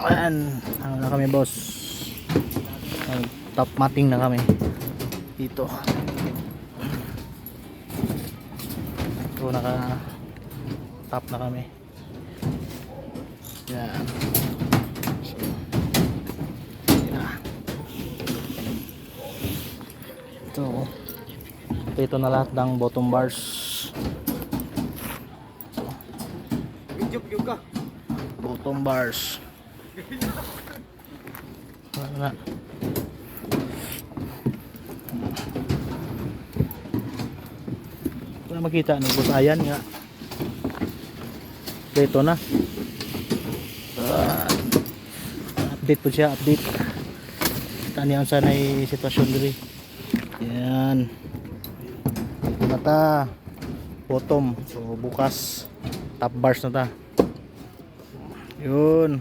Ayan, ano na kami boss, top matting na kami dito. Ito naka top na kami. Yan. Yan. Ito na lahat ng bottom bars. Bottom bars. Wala. Ito na makita ng boss, ayan nga. Ito na. Update po siya, update. Taniyan sana yung sitwasyon diri. Yan. Ito na ta. Bottom. So bukas top bars na ta. Yun.